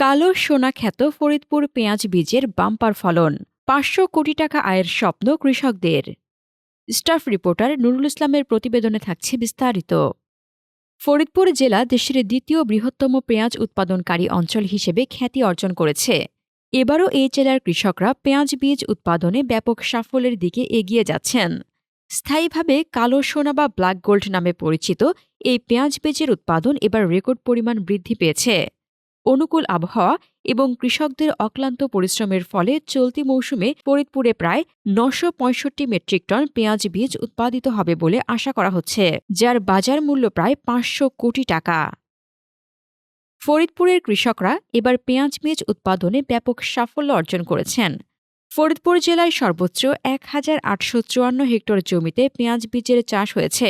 কালো সোনা খ্যাত ফরিদপুর পেঁয়াজ বীজের বাম্পার ফলন, ৫০০ কোটি টাকা আয়ের স্বপ্ন কৃষকদের। স্টাফ রিপোর্টার নুরুল ইসলামের প্রতিবেদনে থাকছে বিস্তারিত। ফরিদপুর জেলা দেশের দ্বিতীয় বৃহত্তম পেঁয়াজ উৎপাদনকারী অঞ্চল হিসেবে খ্যাতি অর্জন করেছে। এবারও এই জেলার কৃষকরা পেঁয়াজ বীজ উৎপাদনে ব্যাপক সাফল্যের দিকে এগিয়ে যাচ্ছেন। স্থায়ীভাবে কালো সোনা বা ব্ল্যাক গোল্ড নামে পরিচিত এই পেঁয়াজ বীজের উৎপাদন এবার রেকর্ড পরিমাণ বৃদ্ধি পেয়েছে। অনুকূল আবহাওয়া এবং কৃষকদের অক্লান্ত পরিশ্রমের ফলে চলতি মৌসুমে ফরিদপুরে প্রায় ৯৬৫ মেট্রিক টন পেঁয়াজ বীজ উৎপাদিত হবে বলে আশা করা হচ্ছে, যার বাজার মূল্য প্রায় ৫০০ কোটি টাকা। ফরিদপুরের কৃষকরা এবার পেঁয়াজ বীজ উৎপাদনে ব্যাপক সাফল্য অর্জন করেছেন। ফরিদপুর জেলায় সর্বোচ্চ ১,৮৫৪ হেক্টর জমিতে পেঁয়াজ বীজের চাষ হয়েছে।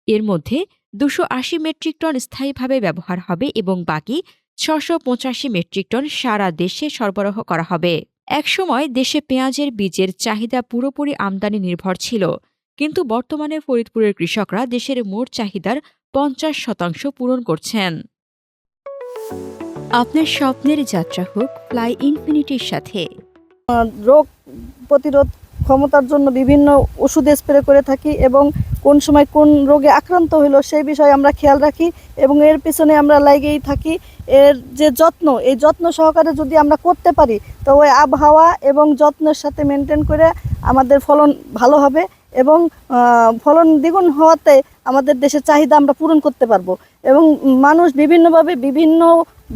এর মধ্যে ২৮০ মেট্রিক টন স্থায়ীভাবে ব্যবহার হবে এবং বাকি ৬৮৫ মেট্রিক টন সারা দেশে সরবরাহ করা হবে। একসময় দেশে পেঁয়াজের বীজের চাহিদা পুরোপুরি আমদানি নির্ভর ছিল, কিন্তু বর্তমানে ফরিদপুরের কৃষকরা দেশের মোট চাহিদার ৫০% পূরণ করছেন। আপনার স্বপ্নের যাত্রা হোক ফ্লাই ইনফিনিটির সাথে। রোগ প্রতিরোধ ক্ষমতার জন্য বিভিন্ন ওষুধ স্প্রে করে থাকি এবং কোন সময় কোন রোগে আক্রান্ত হলো সেই বিষয়ে আমরা খেয়াল রাখি এবং এর পিছনে আমরা লাগেই থাকি। এর যে যত্ন, এই যত্ন সহকারে যদি আমরা করতে পারি তো ওই আবহাওয়া এবং যত্নের সাথে মেনটেন করে আমাদের ফলন ভালো হবে এবং ফলন দ্বিগুণ হওয়াতে আমাদের দেশের চাহিদা আমরা পূরণ করতে পারবো। এবং মানুষ বিভিন্নভাবে বিভিন্ন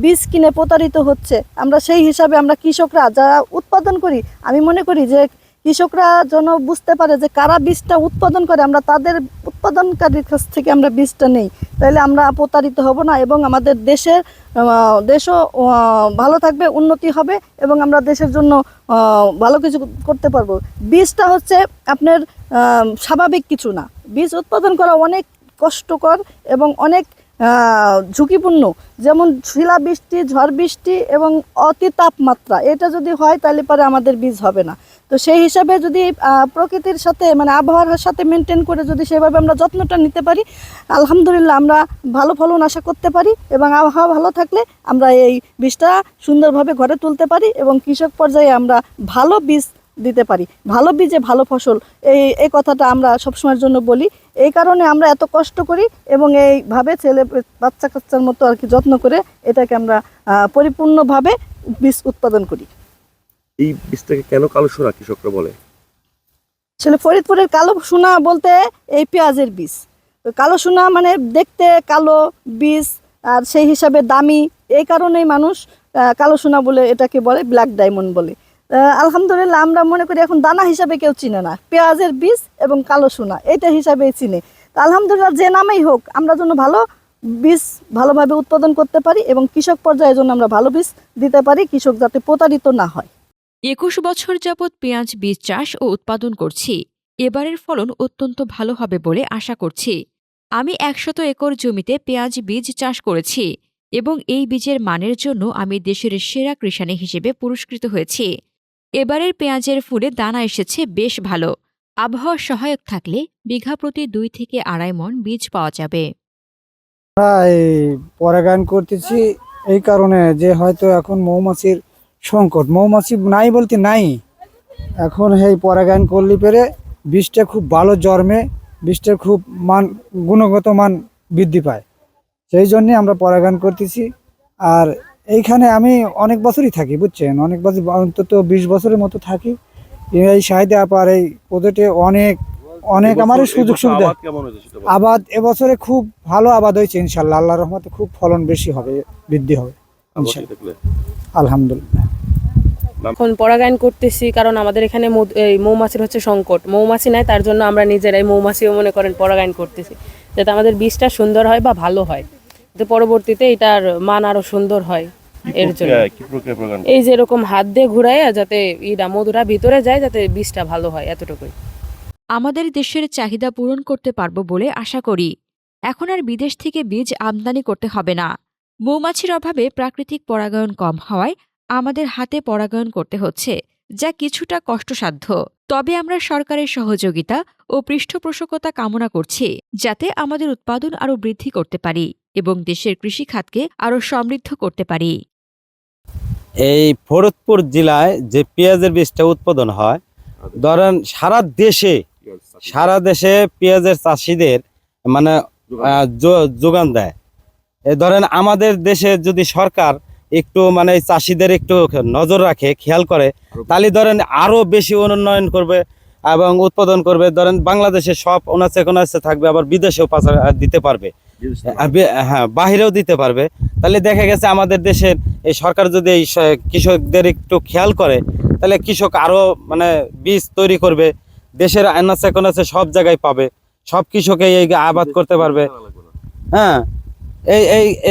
বীজ কিনে প্রতারিত হচ্ছে। আমরা সেই হিসাবে আমরা কৃষকরা যারা উৎপাদন করি, আমি মনে করি যে কৃষকরা যেন বুঝতে পারে যে কারা বীজটা উৎপাদন করে, আমরা তাদের উৎপাদনকারীর কাছ থেকে আমরা বীজটা নেই, তাহলে আমরা প্রতারিত হব না এবং আমাদের দেশও ভালো থাকবে, উন্নতি হবে এবং আমরা দেশের জন্য ভালো কিছু করতে পারবো। বীজটা হচ্ছে আপনার স্বাভাবিক কিছু না। বীজ উৎপাদন করা অনেক কষ্টকর এবং অনেক ঝুঁকিপূর্ণ। যেমন শিলাবৃষ্টি, ঝড় বৃষ্টি এবং অতি তাপমাত্রা, এটা যদি হয় তাহলে পরে আমাদের বীজ হবে না। তো সেই হিসাবে যদি প্রকৃতির সাথে আবহাওয়ার সাথে মেনটেন করে যদি সেভাবে আমরা যত্নটা নিতে পারি, আলহামদুলিল্লাহ আমরা ভালো ফলন আশা করতে পারি এবং আবহাওয়া ভালো থাকলে আমরা এই বীজটা সুন্দরভাবে ঘরে তুলতে পারি এবং কৃষক পর্যায়ে আমরা ভালো বীজ দিতে পারি। ভালো বীজে ভালো ফসল, এই কথাটা আমরা সবসময়ের জন্য বলি। এই কারণে আমরা এত কষ্ট করি এবং এইভাবে ছেলে বাচ্চা কাচ্চার মতো আর কি যত্ন করে এটাকে আমরা পরিপূর্ণভাবে বীজ উৎপাদন করি। এই বীজটাকে কেন কালো সোনা কৃষকরা বলে? আসলে ফরিদপুরের কালো সোনা বলতে এই পেঁয়াজের বীজ। কালো সোনা মানে দেখতে কালো বীজ আর সেই হিসাবে দামি, এই কারণেই মানুষ কালো সোনা বলে এটাকে বলে, ব্ল্যাক ডায়মন্ড বলে। আলহামদুলিল্লাহ আমরা মনে করি এখন দানা হিসাবে কেউ চিনে না, পেঁয়াজের বীজ এবং কালো সোনা এটা হিসাবেই চিনে। তো আলহামদুলিল্লাহ যে নামেই হোক, আমরা যেন ভালো বীজ ভালোভাবে উৎপাদন করতে পারি এবং কৃষক পর্যায়ে জন্য আমরা ভালো বীজ দিতে পারি, কৃষক যাতে প্রতারিত না হয়। ২১ বছর যাবৎ পেঁয়াজ বীজ চাষ ও উৎপাদন করছি। এবারের ফলন অত্যন্ত ভালো হবে বলে আশা করছি। আমি ১০০ একর জমিতে পেঁয়াজ বীজ চাষ করেছি এবং এই বীজের মানের জন্য আমি দেশের সেরা কৃষানী হিসেবে পুরস্কৃত হয়েছি। এবারের পেঁয়াজের ফুলে দানা এসেছে বেশ ভালো। আবহাওয়া সহায়ক থাকলে বিঘা প্রতি ২ থেকে ২.৫ মণ বীজ পাওয়া যাবে। এই পরাগায়ন করতেছি এই কারণে যে হয়তো এখন মৌমাছির সংকট, মৌমাছি নাই বলতে নাই। এখন এই পরাগায়ন করলে পেরে বীজটা খুব ভালো জন্মে, বীজটার খুব গুণগত মান বৃদ্ধি পায়। সেই জন্যে আমরা পরাগায়ন করতেছি। আর এইখানে আমি অনেক বছরই থাকি, বুঝছেন, অনেক বছর, অন্তত ২০ বছরের মতো থাকি। এই সাইডে আবার এই প্রজেক্টে অনেক আমার সুযোগ সুবিধা। আবাদ এবছরে খুব ভালো আবাদ হয়েছে ইনশাল্লাহ, আল্লাহর রহমতে খুব ফলন বেশি হবে, বৃদ্ধি হবে আলহামদুলিল্লাহ। এখন পরাগায়ন করতেছি কারণ আমাদের এখানে মৌমাছির হচ্ছে সংকট, মৌমাছি নাই, তার জন্য আমরা নিজেরাই মৌমাছিও মনে করেন পরাগায়ন করতেছি যাতে আমাদের বীজটা সুন্দর হয় বা ভালো হয়, যাতে পরবর্তীতে এটার মান আরো সুন্দর হয়। এর জন্য এই যেরকম হাত দিয়ে ঘুরাইয়া যাতে মধুরা ভিতরে যায়, যাতে বীজটা ভালো হয়, এতটুকুই। আমাদের দেশের চাহিদা পূরণ করতে পারব বলে আশা করি। এখন আর বিদেশ থেকে বীজ আমদানি করতে হবে না। মৌমাছির অভাবে প্রাকৃতিক পরাগায়ন কম হওয়ায় আমাদের হাতে পরাগায়ন করতে হচ্ছে, যা কিছুটা কষ্টসাধ্য। তবে আমরা সরকারের সহযোগিতা ও পৃষ্ঠপোষকতা কামনা করছি, যাতে আমাদের উৎপাদন আরও বৃদ্ধি করতে পারি এবং দেশের কৃষি খাতকে আরও সমৃদ্ধ করতে পারি। এই ফরিদপুর জেলায় যে পেঁয়াজের বীজটা উৎপাদন হয়, ধরেন সারা দেশে পেঁয়াজের চাষিদের মানে যোগান দেয়। এই ধরেন আমাদের দেশে যদি সরকার একটু মানে এই চাষিদের একটু নজর রাখে, খেয়াল করে, তাহলে ধরেন আরো বেশি উন্নয়ন করবে এবং উৎপাদন করবে। ধরেন বাংলাদেশে সব অনাচে কোনাচে থাকবে, আবার বিদেশেও দিতে পারবে, হ্যাঁ বাহিরেও দিতে পারবে। তাহলে দেখা গেছে আমাদের দেশের এই সরকার যদি এই কৃষকদের একটু খেয়াল করে, তাহলে কৃষক আরো মানে বীজ তৈরি করবে, দেশের আনাচে কোনাচে সব জায়গায় পাবে, সব কৃষকে এই আবাদ করতে পারবে। হ্যাঁ,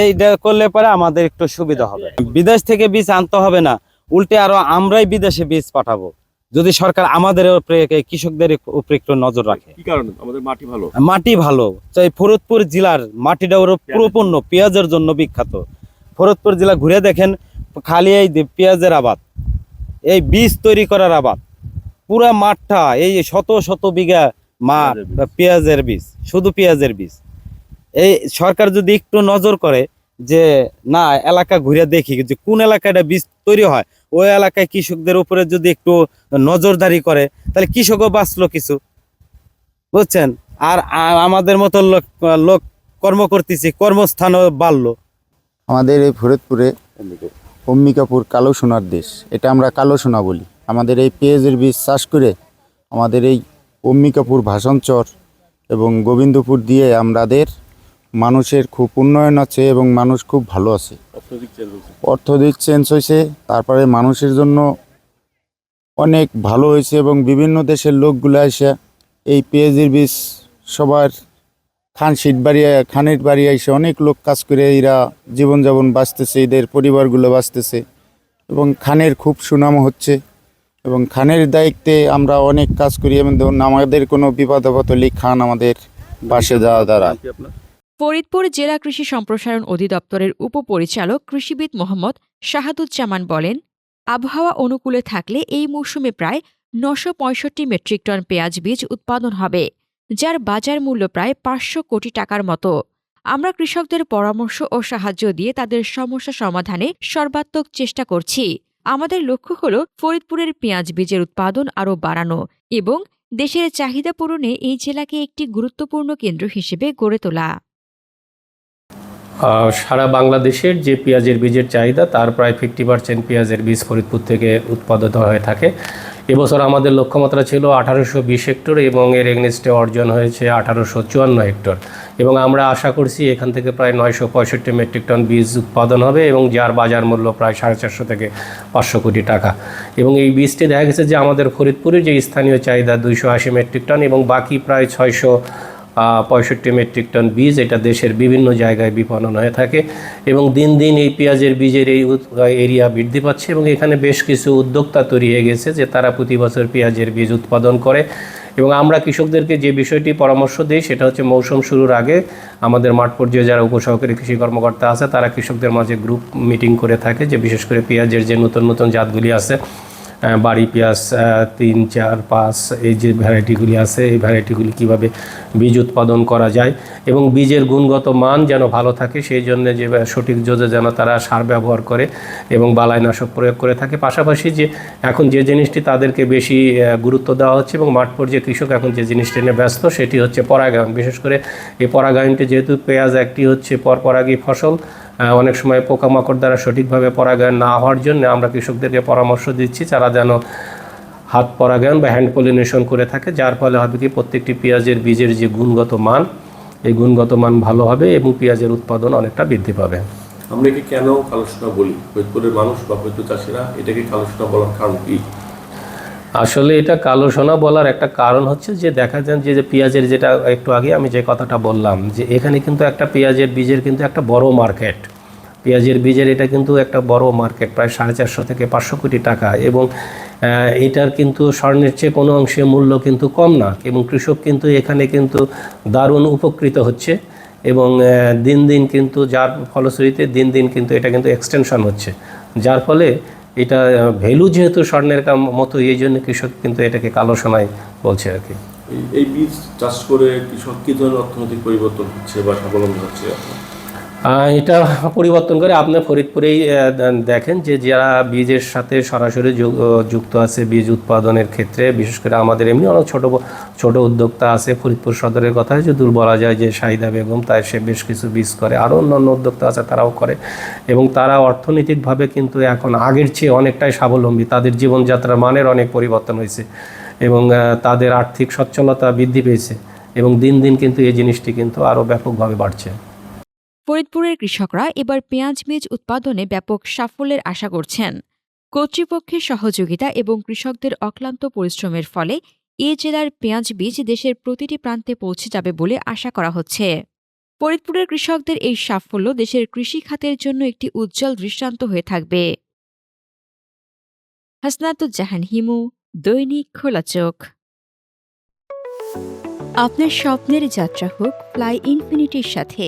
এইটা করলে পরে আমাদের একটু সুবিধা হবে। বিদেশ থেকে বীজ আনতে হবে না, উল্টে আরো আমরাই বিদেশে বীজ পাঠাবো যদি সরকার আমাদের উপরে কৃষকদের উপরে একটু নজর রাখে। কি কারণে? আমাদের মাটি ভালো। মাটি ভালো, তাই ফরিদপুর জেলার মাটিটা ওর পুরোপূর্ণ পেঁয়াজের জন্য বিখ্যাত। ফরিদপুর জেলা ঘুরে দেখেন, খালি এই পেঁয়াজের আবাদ, এই বীজ তৈরি করার আবাদ, পুরা মাঠটা এই শত শত বিঘা মাঠ পেঁয়াজের বীজ, শুধু পেঁয়াজের বীজ। এই সরকার যদি একটু নজর করে যে না, এলাকা ঘুরে দেখি যে কোন এলাকাটা বীজ তৈরি হয়, ওই এলাকায় কৃষকদের উপরে যদি একটু নজরদারি করে, তাহলে কৃষকও বাঁচলো কিছু, বুঝছেন। আর আমাদের মতো লোক কর্ম করতেছি, কর্মস্থানও বাড়লো। আমাদের এই ফরিদপুরে অম্বিকাপুর কালো সোনার দেশ, এটা আমরা কালো সোনা বলি। আমাদের এই পেঁয়াজের বীজ চাষ করে আমাদের এই অম্বিকাপুর ভাষণচর এবং গোবিন্দপুর দিয়ে আমাদের মানুষের খুব উন্নয়ন আছে এবং মানুষ খুব ভালো আছে, অর্থনৈতিক চেঞ্জ হয়েছে। তারপরে মানুষের জন্য অনেক ভালো হয়েছে এবং বিভিন্ন দেশের লোকগুলো এসে এই পেঁয়াজের বীজ সবার খানের বাড়ি এসে অনেক লোক কাজ করে এরা জীবনযাপন বাঁচতেছে, এদের পরিবারগুলো বাঁচতেছে এবং খানের খুব সুনাম হচ্ছে। এবং খানের দায়িত্বে আমরা অনেক কাজ করি এবং আমাদের কোনো বিপদ আপদ হলে খান আমাদের পাশে যাওয়া দাঁড়ায়। ফরিদপুর জেলা কৃষি সম্প্রসারণ অধিদপ্তরের উপপরিচালক কৃষিবিদ মোহাম্মদ শাহাদুজ্জামান বলেন, আবহাওয়া অনুকূলে থাকলে এই মৌসুমে প্রায় ৯৬৫ মেট্রিক টন পেঁয়াজ বীজ উৎপাদন হবে, যার বাজার মূল্য প্রায় ৫০০ কোটি টাকার মতো। আমরা কৃষকদের পরামর্শ ও সাহায্য দিয়ে তাদের সমস্যা সমাধানে সর্বাত্মক চেষ্টা করছি। আমাদের লক্ষ্য হল ফরিদপুরের পেঁয়াজ বীজের উৎপাদন আরও বাড়ানো এবং দেশের চাহিদা পূরণে এই জেলাকে একটি গুরুত্বপূর্ণ কেন্দ্র হিসেবে গড়ে তোলা। সারা বাংলাদেশের যে পেঁয়াজের বীজের চাহিদা, তার প্রায় 50% পেঁয়াজের বীজ ফরিদপুর থেকে উৎপাদিত হয়ে থাকে। এবছর আমাদের লক্ষ্যমাত্রা ছিল 1820 হেক্টর এবং এর এগনেস্টে অর্জন হয়েছে 1854 হেক্টর, এবং আমরা আশা করছি এখান থেকে প্রায় 965 মেট্রিক টন বীজ উৎপাদন হবে এবং যার বাজার মূল্য প্রায় 450 থেকে 500 কোটি টাকা। এবং এই বীজটি দেখা গেছে যে আমাদের ফরিদপুরের যে স্থানীয় চাহিদা 280 মেট্রিক টন এবং বাকি প্রায় 665 মেট্রিক টন বীজ এটা দেশের বিভিন্ন জায়গায় বিপণন হয়ে থাকে। এবং দিন দিন এই পেঁয়াজের বীজের এই এরিয়া বৃদ্ধি পাচ্ছে এবং এখানে বেশ কিছু উদ্যোক্তা তৈরি হয়ে গেছে যে তারা প্রতি বছর পেঁয়াজের বীজ উৎপাদন করে। এবং আমরা কৃষকদেরকে যে বিষয়টি পরামর্শ দিই সেটা হচ্ছে মৌসুম শুরুর আগে আমাদের মাঠ পর্যায়ে যারা উপসহকারী কৃষি কর্মকর্তা আছে তারা কৃষকদের মাঝে গ্রুপ মিটিং করে থাকে, যে বিশেষ করে পেঁয়াজের যে নতুন নতুন জাতগুলি আছে, বাড়ি পেঁয়াজ 3, 4, 5 এই যে ভ্যারাইটিগুলি আছে, এই ভ্যারাইটিগুলি কীভাবে বীজ উৎপাদন করা যায় এবং বীজের গুণগত মান যেন ভালো থাকে সেই জন্য যে সঠিক ডোজে যেন তারা সার ব্যবহার করে এবং বালাইনাশক প্রয়োগ করে থাকে। পাশাপাশি যে এখন যে জিনিসটি তাদেরকে বেশি গুরুত্ব দেওয়া হচ্ছে এবং মাঠ পর্যায়ে কৃষক এখন যে জিনিসটি নিয়ে ব্যস্ত সেটি হচ্ছে পরাগায়ন। বিশেষ করে এই পরাগায়নটি, যেহেতু পেঁয়াজ একটি হচ্ছে পরপরাগী ফসল, অনেক সময় পোকামাকড় দ্বারা সঠিকভাবে পরাগায়ন না হওয়ার জন্য আমরা কৃষকদেরকে পরামর্শ দিচ্ছি তারা যেন হাত পরাগায়ন বা হ্যান্ড পলিনেশন করে থাকে, যার ফলে হবে কি প্রত্যেকটি পেঁয়াজের বীজের যে গুণগত মান, এই গুণগত মান ভালো হবে এবং পেঁয়াজের উৎপাদন অনেকটা বৃদ্ধি পাবে। আমরা কি কেন কালো সোনা বলি? ফরিদপুরের মানুষ বা ফরিদপুর চাষিরা এটাকে কালো সোনা বলার কারণ কি? আসলে এটা কালো সোনা বলার একটা কারণ হচ্ছে যে দেখা যান যে পেঁয়াজের, যেটা একটু আগে আমি যে কথাটা বললাম, যে এখানে কিন্তু একটা পেঁয়াজের বীজের কিন্তু একটা বড় মার্কেট, পেঁয়াজের বীজের এটা কিন্তু একটা বড় মার্কেট, প্রায় 450 থেকে 500 কোটি টাকা। এবং এটার কিন্তু স্বর্ণের চেয়ে কোনো অংশে মূল্য কিন্তু কম না এবং কৃষক কিন্তু এখানে কিন্তু দারুণ উপকৃত হচ্ছে এবং দিন দিন কিন্তু যার ফলশ্রুতিতে দিন দিন কিন্তু এটা কিন্তু এক্সটেনশন হচ্ছে, যার ফলে এটা ভ্যালু যেহেতু স্বর্ণের মতো, এই জন্য কৃষক কিন্তু এটাকে কালো সোনাই বলছে আর কি। এই বীজ চাষ করে কৃষক কী ধরনের অর্থনৈতিক পরিবর্তন হচ্ছে বা স্বাবলম্বী হচ্ছে? এটা পরিবর্তন করে আপনি ফরিদপুরেই দেখেন যে যারা বীজের সাথে সরাসরি যুক্ত আছে বীজ উৎপাদনের ক্ষেত্রে, বিশেষ করে আমাদের এমনি অনেক ছোট উদ্যোক্তা আছে। ফরিদপুর সদরের কথা যদি বলা যায় যে শাহিদা বেগম, তাই সে বেশ কিছু বীজ করে, আরও অন্যান্য উদ্যোক্তা আছে তারাও করে, এবং তারা অর্থনৈতিকভাবে কিন্তু এখন আগের চেয়ে অনেকটাই স্বাবলম্বী। তাদের জীবনযাত্রার মানের অনেক পরিবর্তন হয়েছে এবং তাদের আর্থিক সচ্ছলতা বৃদ্ধি পেয়েছে, এবং দিন দিন কিন্তু এই জিনিসটি কিন্তু আরও ব্যাপকভাবে বাড়ছে। ফরিদপুরের কৃষকরা এবার পেঁয়াজ বীজ উৎপাদনে ব্যাপক সাফল্যের আশা করছেন। কর্তৃপক্ষের সহযোগিতা এবং কৃষকদের অক্লান্ত পরিশ্রমের ফলে এ জেলার পেঁয়াজ বীজ দেশের প্রতিটি প্রান্তে পৌঁছে যাবে বলে আশা করা হচ্ছে। ফরিদপুরের কৃষকদের এই সাফল্য দেশের কৃষি খাতের জন্য একটি উজ্জ্বল দৃষ্টান্ত হয়ে থাকবে। হাসনাতুজ্জাহান হিমু, দৈনিক খোলা চোখ। আপনার স্বপ্নের যাত্রা হোক ফ্লাই ইনফিনিটির সাথে।